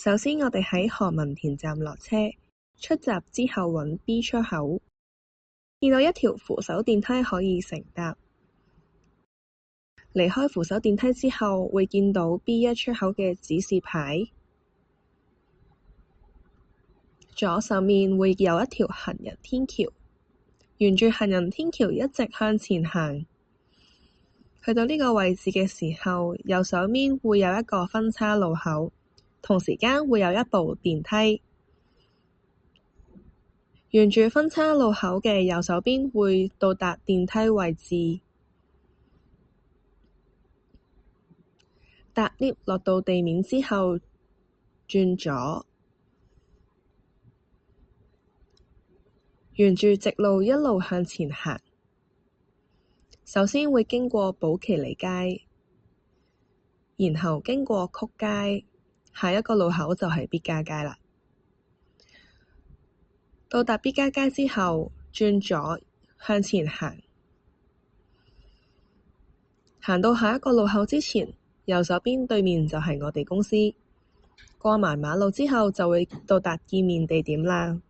首先我哋喺何文田站落車，出閘之後揾 B 出口，見到一條扶手電梯可以乘搭。離開扶手電梯之後，會見到 B1 出口嘅指示牌，左手面會有一條行人天橋，沿住行人天橋一直向前行，去到呢個位置嘅時候，右手面會有一個分叉路口，同時間會有一部電梯。沿住分叉路口嘅右手邊會到達電梯位置。搭 lift 落到地面之後，轉左，沿住直路一路向前行。首先會經過寶其利街，然後經過曲街，下一個路口就係必嘉街啦。到達必嘉街之後，轉左向前行，行到下一個路口之前，右手邊對面就係我哋公司。過埋馬路之後就會到達見面地點啦。